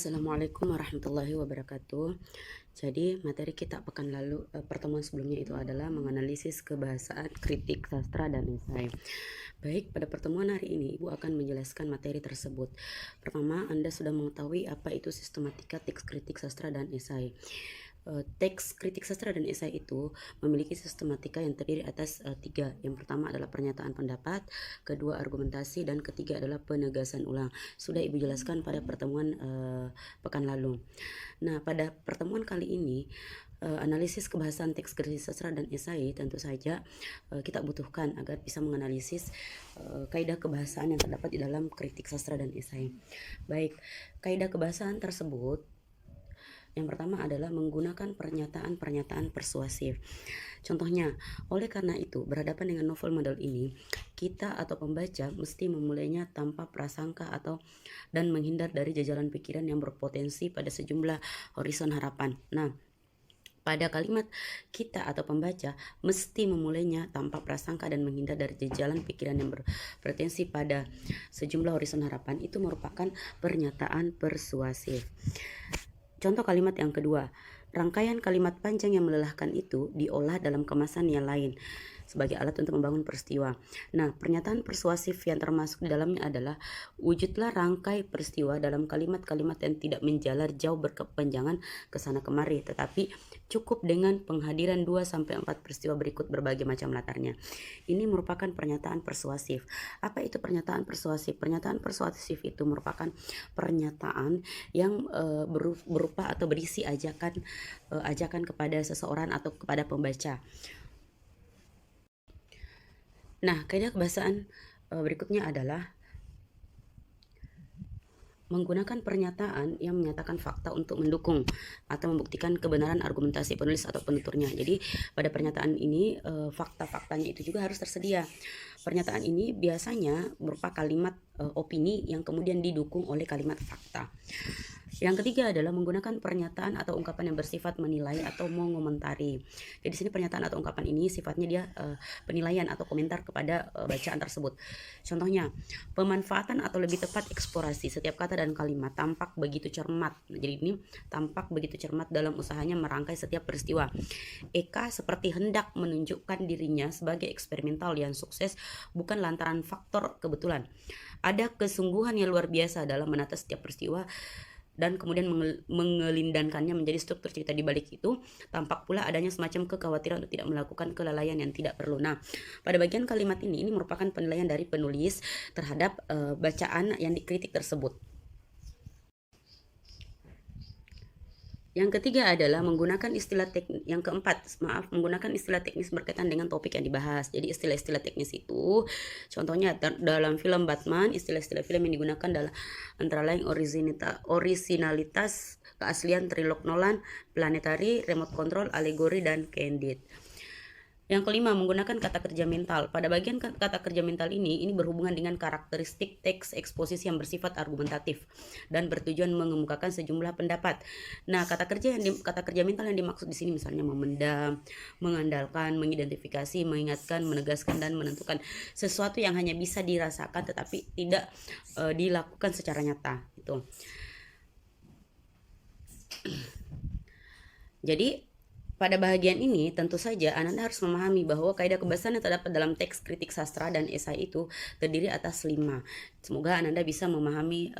Assalamualaikum warahmatullahi wabarakatuh. Jadi materi kita pekan lalu, pertemuan sebelumnya itu adalah menganalisis kebahasaan, kritik sastra dan esai. Baik, pada pertemuan hari ini Ibu akan menjelaskan materi tersebut. Pertama, Anda sudah mengetahui apa itu sistematika teks kritik sastra dan esai. Teks kritik sastra dan esai itu memiliki sistematika yang terdiri atas tiga. Yang pertama adalah pernyataan pendapat, kedua argumentasi, dan ketiga adalah penegasan ulang. Sudah Ibu jelaskan pada pertemuan pekan lalu. Nah, pada pertemuan kali ini analisis kebahasan teks kritik sastra dan esai tentu saja kita butuhkan agar bisa menganalisis kaidah kebahasaan yang terdapat di dalam kritik sastra dan esai. Baik, kaidah kebahasaan tersebut yang pertama adalah menggunakan pernyataan-pernyataan persuasif. Contohnya, oleh karena itu, berhadapan dengan novel model ini, kita atau pembaca mesti memulainya tanpa prasangka dan menghindar dari jajalan pikiran yang berpotensi pada sejumlah horizon harapan. Nah, pada kalimat kita atau pembaca mesti memulainya tanpa prasangka dan menghindar dari jajalan pikiran yang berpotensi pada sejumlah horizon harapan itu merupakan pernyataan persuasif. Contoh kalimat yang kedua, rangkaian kalimat panjang yang melelahkan itu diolah dalam kemasan yang lain sebagai alat untuk membangun peristiwa. Nah, pernyataan persuasif yang termasuk di dalamnya adalah wujudlah rangkai peristiwa dalam kalimat-kalimat yang tidak menjalar jauh berkepanjangan ke sana kemari, tetapi cukup dengan penghadiran 2-4 peristiwa berikut berbagai macam latarnya. Ini merupakan pernyataan persuasif. Apa itu pernyataan persuasif? Pernyataan persuasif itu merupakan pernyataan yang berupa atau berisi ajakan kepada seseorang atau kepada pembaca. Nah, kaidah kebahasaan berikutnya adalah menggunakan pernyataan yang menyatakan fakta untuk mendukung atau membuktikan kebenaran argumentasi penulis atau penuturnya. Jadi pada pernyataan ini fakta-faktanya itu juga harus tersedia. Pernyataan ini biasanya berupa kalimat opini yang kemudian didukung oleh kalimat fakta. Yang ketiga adalah menggunakan pernyataan atau ungkapan yang bersifat menilai atau mengomentari. Jadi sini pernyataan atau ungkapan ini sifatnya dia penilaian atau komentar kepada bacaan tersebut. Contohnya, pemanfaatan atau lebih tepat eksplorasi setiap kata dan kalimat tampak begitu cermat. Jadi ini tampak begitu cermat dalam usahanya merangkai setiap peristiwa. Eka seperti hendak menunjukkan dirinya sebagai eksperimental yang sukses bukan lantaran faktor kebetulan. Ada kesungguhan yang luar biasa dalam menata setiap peristiwa dan kemudian mengelindankannya menjadi struktur cerita di balik itu. Tampak pula adanya semacam kekhawatiran untuk tidak melakukan kelalaian yang tidak perlu. Nah, pada bagian kalimat ini merupakan penilaian dari penulis terhadap bacaan yang dikritik tersebut. Yang ketiga adalah menggunakan istilah teknis. Yang keempat, menggunakan istilah teknis berkaitan dengan topik yang dibahas. Jadi istilah-istilah teknis itu, contohnya dalam film Batman, istilah-istilah film yang digunakan adalah antara lain orisinalitas, keaslian trilog Nolan, planetary, remote control, alegori, dan candid. Yang kelima, menggunakan kata kerja mental. Pada bagian kata kerja mental ini berhubungan dengan karakteristik teks eksposisi yang bersifat argumentatif dan bertujuan mengemukakan sejumlah pendapat. Nah, kata kerja mental yang dimaksud di sini misalnya memendam, mengandalkan, mengidentifikasi, mengingatkan, menegaskan, dan menentukan sesuatu yang hanya bisa dirasakan tetapi tidak dilakukan secara nyata. Itu. Jadi pada bahagian ini tentu saja Anda harus memahami bahwa kaidah kebahasaan yang terdapat dalam teks kritik sastra dan esai itu terdiri atas 5. Semoga Anda bisa memahami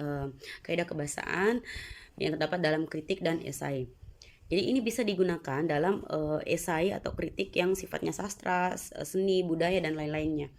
kaidah kebahasaan yang terdapat dalam kritik dan esai. Jadi ini bisa digunakan dalam esai atau kritik yang sifatnya sastra, seni, budaya, dan lain-lainnya.